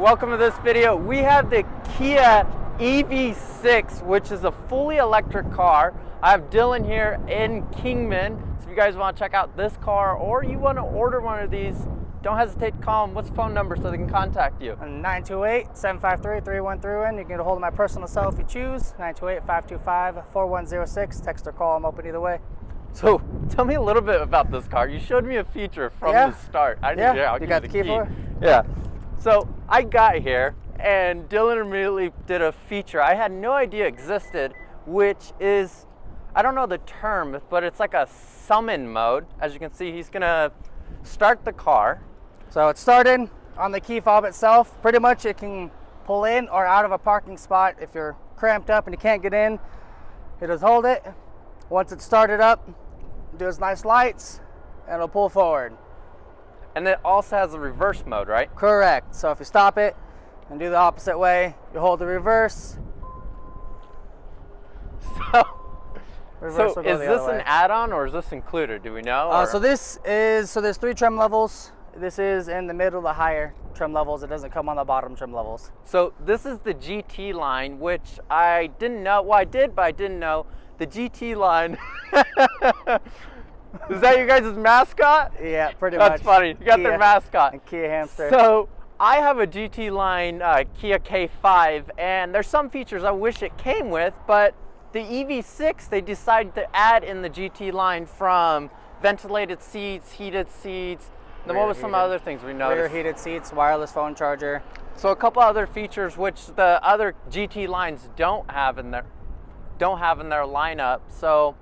welcome to this video. We have the Kia EV6, which is a fully electric car. I have Dylan here in Kingman. So if you guys want to check out this car or you want to order one of these, don't hesitate to call them. What's the phone number so they can contact you? 928-753-3131. You can get a hold of my personal cell if you choose. 928-525-4106. Text or call. I'm open either way. So tell me a little bit about this car. You showed me a feature from the start. I'll you got the key for it? Yeah. So I got here and Dylan immediately did a feature I had no idea existed, which is, I don't know the term, but it's like a summon mode. As you can see, he's gonna start the car. So it's started on the key fob itself. Pretty much it can pull in or out of a parking spot. If you're cramped up and you can't get in, you just hold it. Once it's started up, do its nice lights, and it'll pull forward. And it also has a reverse mode, right? Correct. So if you stop it and do the opposite way, you hold the reverse. So is this an add-on or is this included? Do we know? So there's 3 trim levels. This is in the middle of the higher trim levels. It doesn't come on the bottom trim levels. So this is the GT line, which I didn't know. Well, I did, but I didn't know. The GT line. Is that your guys' mascot? Yeah, pretty much. That's funny. You got their mascot. And Kia hamster. So I have a GT line Kia K5, and there's some features I wish it came with, but the EV6 they decided to add in the GT line, from ventilated seats, heated seats. Then what was some other things we noticed? Rear heated seats, wireless phone charger. So a couple other features which the other GT lines don't have in their lineup. So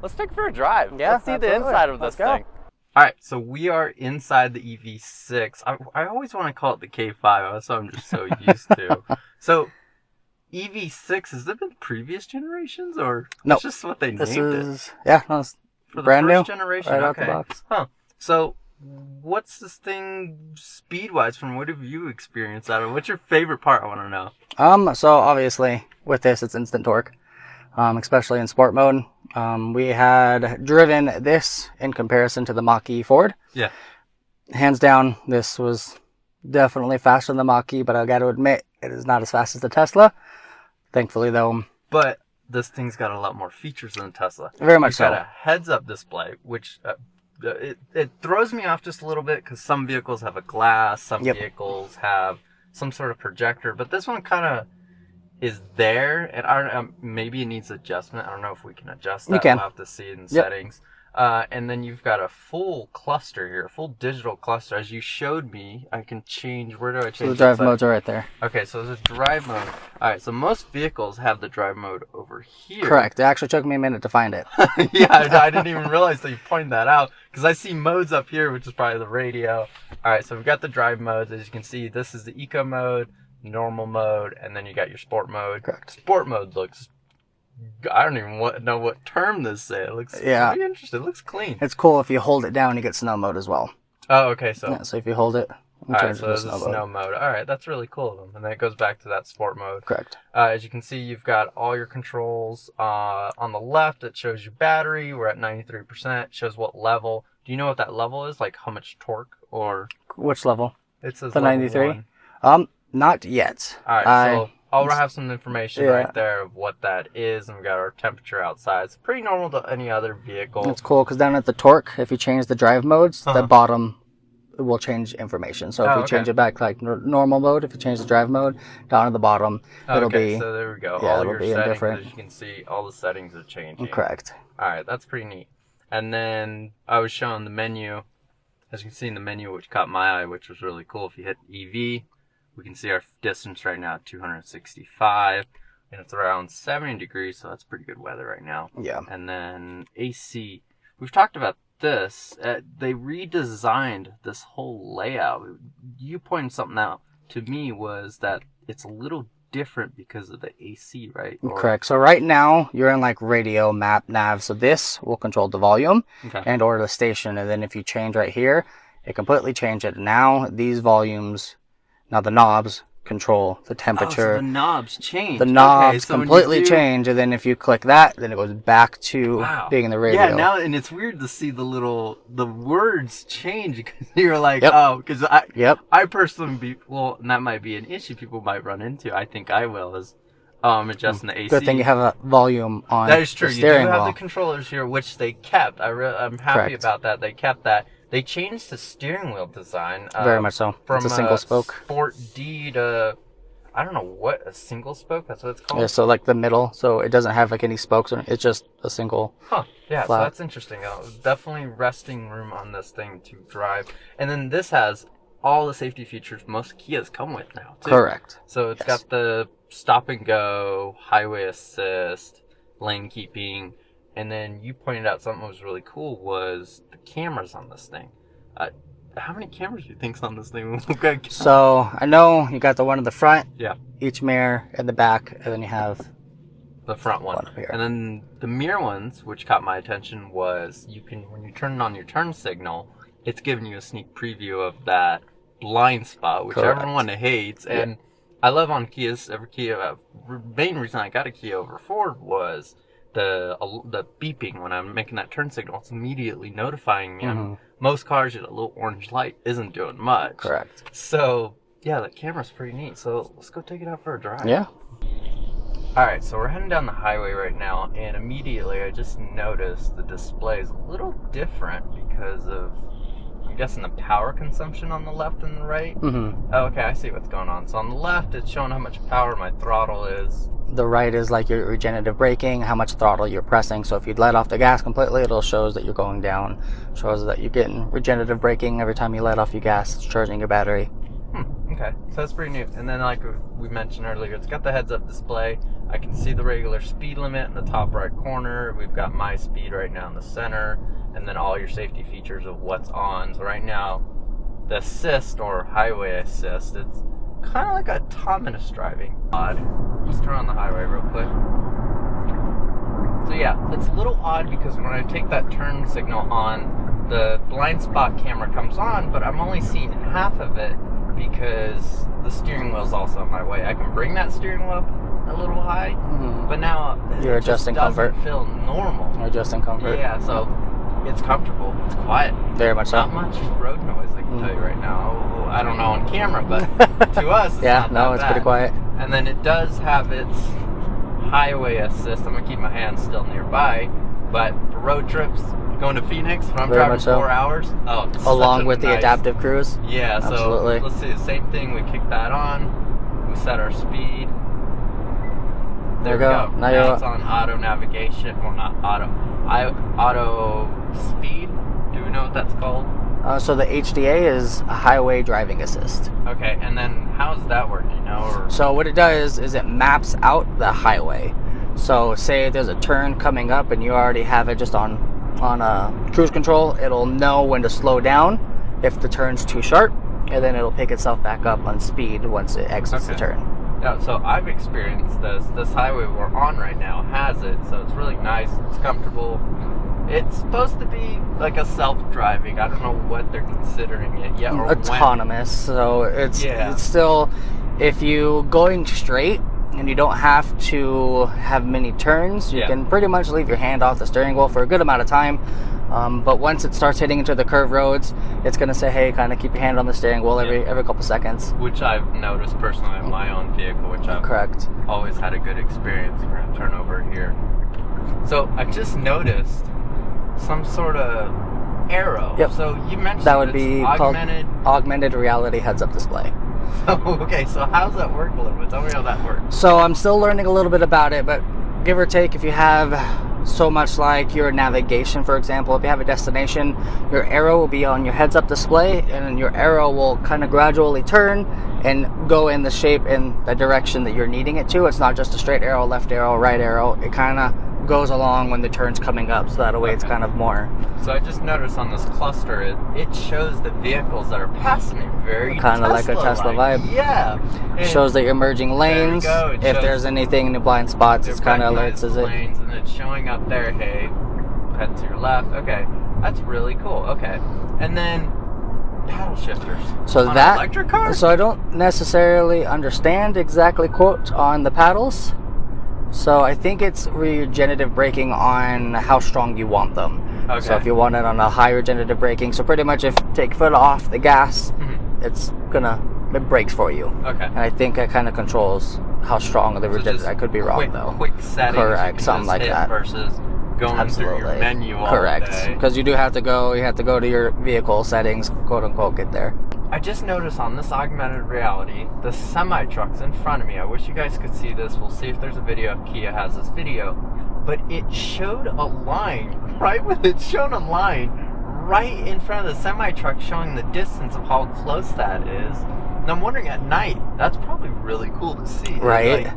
let's take it for a drive. Yeah, let's see the inside of this thing. All right, so we are inside the EV6. I always want to call it the K5. That's what I'm just so used to. So EV6, has there been previous generations, or no? It's just what they named it? Yeah, no, it's for the brand first new generation. right Okay. out the box. Huh. So what's this thing speed-wise? From what have you experienced out of it? What's your favorite part? I want to know. So obviously with this, it's instant torque. Especially in sport mode. We had driven this in comparison to the Mach-E Ford. Yeah. Hands down, this was definitely faster than the Mach-E, but I got to admit, it is not as fast as the Tesla. Thankfully, though. But this thing's got a lot more features than the Tesla. Very much so. It's got a heads-up display, which it throws me off just a little bit because some vehicles have a glass, some vehicles have some sort of projector, but this one kind of is there, and I don't know, maybe it needs adjustment. I don't know if we can adjust that. You can. We'll have to see it in settings. And then you've got a full cluster here, a full digital cluster. As you showed me, I can change. Where do I change? So the drive modes are right there. Okay, so there's a drive mode. All right, so most vehicles have the drive mode over here. Correct. It actually took me a minute to find it. Yeah, I didn't even realize that you pointed that out, because I see modes up here, which is probably the radio. All right, so we've got the drive modes. As you can see, this is the eco mode, normal mode, and then you got your sport mode. Correct. Sport mode looks, I don't even know what term this is. It looks pretty interesting. It looks clean. It's cool if you hold it down, you get snow mode as well. Oh, okay. So so if you hold it, all right, so there's a snow mode. All right, that's really cool of them. And then it goes back to that sport mode. Correct. As you can see, you've got all your controls. On the left, it shows your battery. We're at 93%. It shows what level. Do you know what that level is? Like how much torque or? Which level? It says the level 93. 1. Not yet. All right, so I'll have some information right there of what that is, and we got our temperature outside. It's pretty normal to any other vehicle. It's cool because down at the torque, if you change the drive modes, the bottom will change information. So if you change it back like normal mode, if you change the drive mode, down at the bottom, it'll be. So there we go. Yeah, all it'll your be settings, indifferent. as you can see, all the settings are changing. Correct. All right, that's pretty neat. And then I was showing the menu. As you can see in the menu, which caught my eye, which was really cool. If you hit EV, we can see our distance right now at 265, and it's around 70 degrees, so that's pretty good weather right now. Yeah. And then AC. We've talked about this. They redesigned this whole layout. You pointed something out to me, was that it's a little different because of the AC, right? Correct. So right now you're in like radio, map, nav. So this will control the volume and or the station. And then if you change right here, it completely changes it. Now these volumes, now the knobs control the temperature. Oh, so the knobs change. The knobs okay, so completely change, and then if you click that, then it goes back to being in the radio. Yeah, now, and it's weird to see the words change, because you're like, Yep. oh, because I personally and that might be an issue people might run into. I think I will, is adjusting the AC. Good thing you have a volume on. That is true. The You do steering have wheel. the controllers here, which they kept. I'm happy Correct. about that. They kept that. They changed the steering wheel design. Very much so. From It's a single spoke. Sport D to, I don't know what, a single spoke? That's what it's called? Yeah, so like the middle, so it doesn't have like any spokes on it. It's just a single. Huh. Yeah, flat. so that's interesting. Definitely resting room on this thing to drive. And then this has all the safety features most Kias come with now, too. Correct. So it's got the stop and go, highway assist, lane keeping, and then you pointed out something that was really cool was the cameras on this thing. How many cameras do you think's on this thing? So I know you got the one in the front, Yeah, each mirror in the back, and then you have the front one. One up here. And then the mirror ones, which caught my attention, was when you turn on your turn signal, it's giving you a sneak preview of that blind spot, which Correct. everyone hates. And I love on Kias, main reason I got a Kia over Ford was the beeping when I'm making that turn signal. It's immediately notifying me. Most cars, a little orange light isn't doing much. correct. So yeah, that camera's pretty neat. So let's go take it out for a drive. Yeah. All right, so we're heading down the highway right now, and immediately I just noticed the display is a little different because of, I'm guessing, the power consumption on the left and the right. Oh, okay, I see what's going on. So on the left, it's showing how much power my throttle is. The right is like your regenerative braking, how much throttle you're pressing. So if you let off the gas completely, it'll shows that you're going down. Shows that you're getting regenerative braking every time you let off your gas. It's charging your battery. Okay, so that's pretty new. And then, like we mentioned earlier, it's got the heads-up display. I can see the regular speed limit in the top right corner. We've got my speed right now in the center, and then all your safety features of what's on. So right now, the assist or highway assist, it's kind of like autonomous driving. Odd. Let's turn on the highway real quick. So yeah, it's a little odd because when I take that turn signal on, the blind spot camera comes on, but I'm only seeing half of it because the steering wheel's also in my way. I can bring that steering wheel up a little high, but now You're adjusting comfort. Doesn't feel normal. You're adjusting comfort. Yeah, so it's comfortable. It's quiet. Very much so. Not much road noise, I can tell you right now. I don't know on camera, but to us, it's Yeah, not no, that it's bad. pretty quiet. And then it does have its highway assist. I'm gonna keep my hands still nearby, but for road trips, going to Phoenix when I'm Very driving much so. 4 hours, it's Along such a with the nice- adaptive cruise. Yeah, so Absolutely. let's see the same thing. We kick that on. We set our speed. There we go. Now Now you're it's on auto navigation. Well, not auto. Auto speed. Do we know what that's called? So the HDA is a highway driving assist. Okay, and then how does that work? Do you know? Or So what it does is it maps out the highway. So say there's a turn coming up and you already have it just on cruise control, it'll know when to slow down if the turn's too sharp, and then it'll pick itself back up on speed once it exits the turn. Yeah, so I've experienced this. This highway we're on right now has it, so it's really nice. It's comfortable. It's supposed to be like a self-driving. I don't know what they're considering it yet. Or Autonomous. So it's still, if you going straight and you don't have to have many turns, you can pretty much leave your hand off the steering wheel for a good amount of time. But once it starts hitting into the curved roads, it's going to say, hey, kind of keep your hand on the steering wheel every couple seconds. Which I've noticed personally in my own vehicle, which I've Correct. always had a good experience. We're going to turn over here. So I just noticed some sort of arrow. Yep. So you mentioned That would it's be augmented. called augmented reality heads-up display. Okay, so how does that work a little bit? Tell me how that works. So I'm still learning a little bit about it, but give or take, if you have so much like your navigation, for example, if you have a destination, your arrow will be on your heads-up display, and then your arrow will kind of gradually turn and go in the shape and the direction that you're needing it to. It's not just a straight arrow, left arrow, right arrow. It kind of goes along when the turn's coming up, so that way it's kind of more. So I just noticed on this cluster, it shows the vehicles that are passing it very Kind of like a Tesla vibe. Yeah. It shows that you're merging lanes. There you go. If there's anything in the blind spots, it's kind of alerts as it. Lanes, and it's showing up there, hey, head to your left. Okay, that's really cool. Okay, and then paddle shifters? So on that an electric car? So I don't necessarily understand exactly quote on the paddles. So I think it's regenerative braking on how strong you want them. Okay. So if you want it on a high regenerative braking, so pretty much if you take foot off the gas, it brakes for you. Okay. And I think it kind of controls how strong the regenerative. I could be wrong though. Quick settings. Correct, something like that. Versus going through your menu all correct. day. Because you do have to go. You have to go to your vehicle settings, quote unquote, get there. I just noticed on this augmented reality, the semi-truck's in front of me. I wish you guys could see this. We'll see if there's a video if Kia has this video. But it showed a line, right with it showing a line right in front of the semi-truck showing the distance of how close that is. And I'm wondering at night, that's probably really cool to see. Right. Like,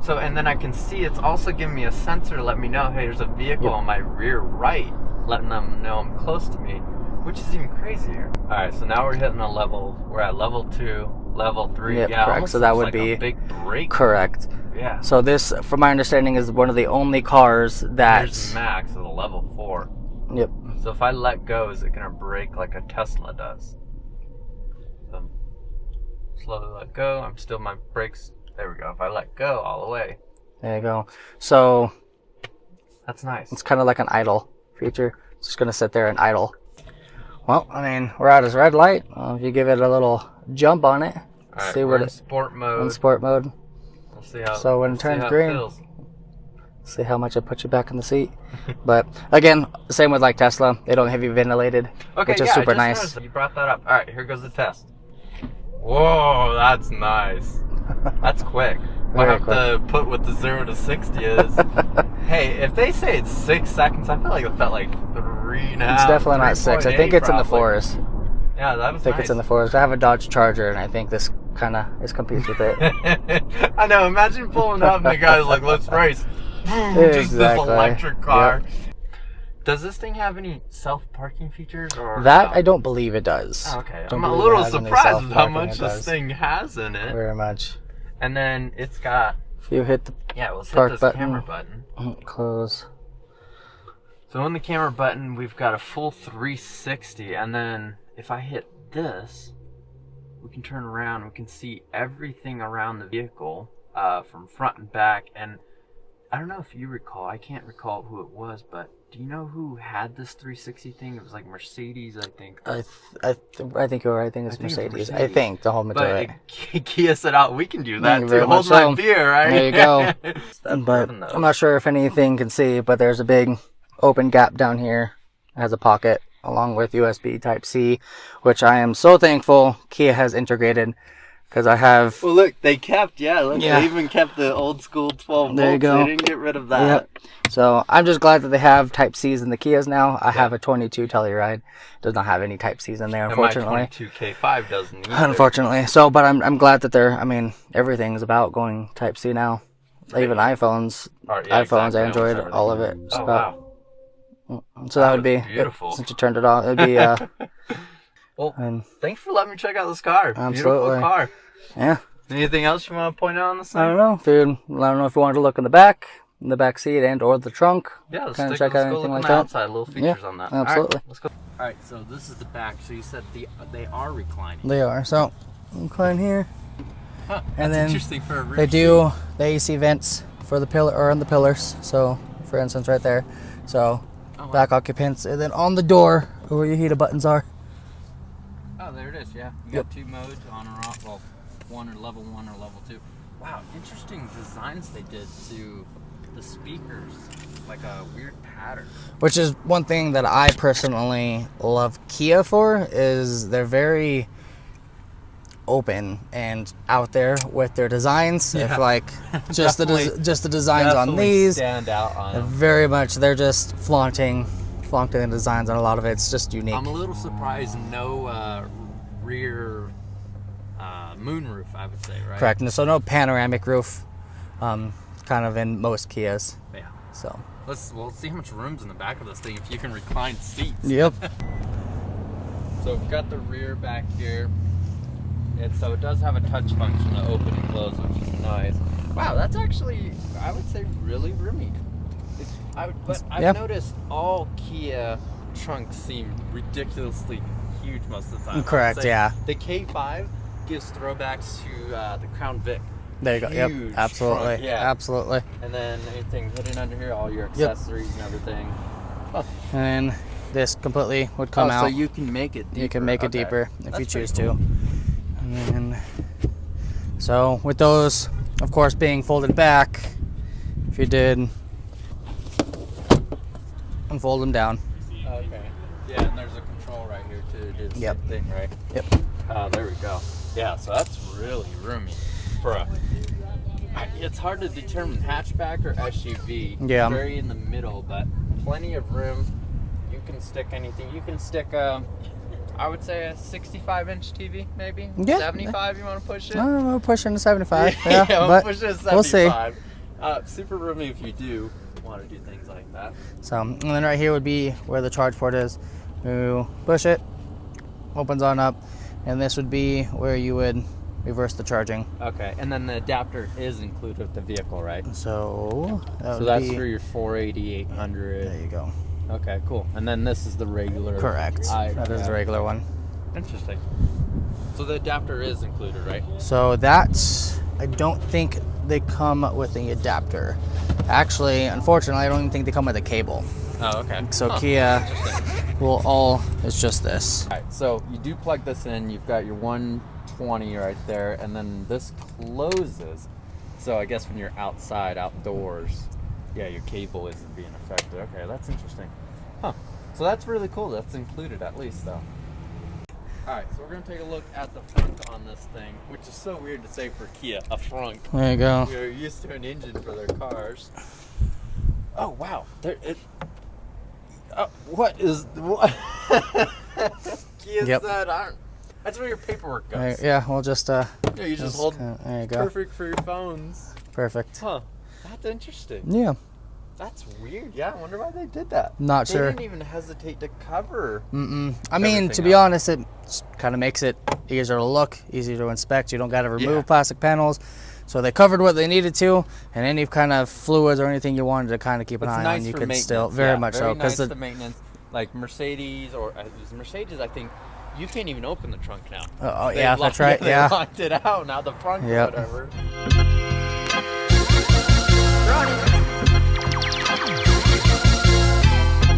so, and then I can see it's also giving me a sensor to let me know, hey, there's a vehicle on my rear right, letting them know I'm close to me. Which is even crazier. All right, so now we're hitting a level. We're at level 2, level 3. Yep, yeah, correct. So that would like be a big break. Correct. Yeah. So this, from my understanding, is one of the only cars that's There's max of the level 4. Yep. So if I let go, is it gonna brake like a Tesla does? So slowly let go. I'm still my brakes. There we go. If I let go all the way. There you go. So that's nice. It's kind of like an idle feature. It's just gonna sit there and idle. Well, I mean, we're at his red light. If you give it a little jump on it, right, see what in sport mode. In sport mode. We'll see how. So when it turns green, see how much it puts you back in the seat. But again, same with like Tesla. They don't have you ventilated, which is super nice. You brought that up. All right, here goes the test. Whoa, that's nice. That's quick. What I have to put with the 0 to 60 is, hey, if they say it's 6 seconds, I feel like it felt like 3.5. It's definitely not 6. I think it's in the 4s. Yeah, that was I think it's in the 4s. I have a Dodge Charger, and I think this kind of competes with it. I know. Imagine pulling up and the guy's like, "Let's race." Just this electric car. Yep. Does this thing have any self-parking features? Or that I don't believe it does. Oh, okay. I'm a little surprised with how much this thing has in it. Very much. And then it's got. If you hit the let's park hit this button, camera button. Close. So on the camera button, we've got a full 360, and then if I hit this, we can turn around. We can see everything around the vehicle from front and back. And I don't know if you recall. I can't recall who it was, but do you know who had this 360 thing? It was like Mercedes, I think. I think you're right. I think it's Mercedes. I think the whole material. But Kia said, "Oh, we can do that too. Hold my beer, right?" There you go. But I'm not sure if anything can see, but there's a big open gap down here. It has a pocket along with USB Type-C, which I am so thankful Kia has integrated. Because I have... Well, look, they kept, they even kept the old school 12 volts. There you go. They didn't get rid of that. Yep. So, I'm just glad that they have Type-Cs in the Kias now. I have a 22 Telluride. Does not have any Type-Cs in there, unfortunately. And my 22 K5 doesn't either. Unfortunately. So, but I'm glad that they're... I mean, everything's about going Type-C now. Even iPhones, Android, all of it. Oh, wow. So that would be... beautiful. Since you turned it off, it would be... well, thanks for letting me check out this car. Absolutely. Beautiful car. Yeah. Anything else you want to point out on this thing? I don't know. I don't know if you wanted to look in the back seat and or the trunk. Yeah, let's kind of let's check out go anything look like on the that. outside. Little features on that. Absolutely. All right, let's go. All right, so this is the back. So you said they are reclining. They are. So recline here. Huh, and then interesting for a rear they do the AC vents for the pillar or on the pillars. So for instance, right there. So back occupants, and then on the door where your heater buttons are. Oh, there it is. Yeah, you got two modes, on or off. Well, level 1 or level 2. Wow, interesting designs they did to the speakers, like a weird pattern. Which is one thing that I personally love Kia for, is they're very open and out there with their designs. Yeah. If like just the designs on these stand out on them. Very much they're just flaunting the designs on a lot of it. It's just unique. I'm a little surprised no rear moonroof, I would say, right? Correct. So no panoramic roof, kind of in most Kias. Yeah. So let's see how much room's in the back of this thing if you can recline seats. Yep. So we've got the rear back here. So it does have a touch function to open and close, which is nice. Wow, that's actually, I would say, really roomy. But I've noticed all Kia trunks seem ridiculously huge most of the time. Correct, yeah. The K5 gives throwbacks to the Crown Vic. There you go. Yep, Huge absolutely. trunk, yeah. Absolutely. And then anything hidden under here, all your accessories and everything. Oh. And then this completely would come out. So you can make it deeper. You can make it deeper if That's you choose pretty cool. to. And then, so with those, of course, being folded back, if you did unfold them down. Okay. Yeah, and there's a control right here to do the Yep. same thing, right? Yep. There we go. Yeah, so that's really roomy for a. It's hard to determine hatchback or SUV. Yeah. It's very in the middle, but plenty of room. You can stick anything. You can stick I would say a 65-inch TV, maybe. Yeah. 75. You want to push it? We're pushing to 75. Yeah, Yeah, we'll but push it to 75. we'll see. Super roomy if you do want to do things like that. So, and then right here would be where the charge port is. You push it, opens on up, and this would be where you would reverse the charging. Okay, and then the adapter is included with the vehicle, right? So, So that's for your 480, 800. There you go. Okay, cool. And then this is the regular. Correct. That is the regular one. Interesting. So the adapter is included, right? So that's, I don't think they come with the adapter. Actually, unfortunately, I don't even think they come with a cable. Oh, okay. So Kia will it's just this. All right, so you do plug this in. You've got your 120 right there, and then this closes. So I guess when you're outside, outdoors, yeah, your cable isn't being affected. Okay, that's interesting. Huh. So that's really cool. That's included at least, though. All right, so we're gonna take a look at the front on this thing, which is so weird to say for Kia, a front. There you go. We're used to an engine for their cars. Oh wow, what is what? Kia Yep. said, that's where your paperwork goes. Yeah, we'll just Yeah, you just hold. there you go. Perfect for your phones. Perfect. Huh? That's interesting. Yeah. That's weird. Yeah, I wonder why they did that. Not They sure. didn't even hesitate to cover. I mean, Everything to be up. honest, it kind of makes it easier to look, easier to inspect. You don't got to remove Yeah. plastic panels. So they covered what they needed to, and any kind of fluids or anything you wanted to kind of keep an It's eye nice on, you for could maintenance. still very much so, Very nice because to maintenance. Like Mercedes or it was Mercedes, I think you can't even open the trunk now. oh They yeah, locked- that's right. They Yeah. locked it out. Now the front, Yep. whatever.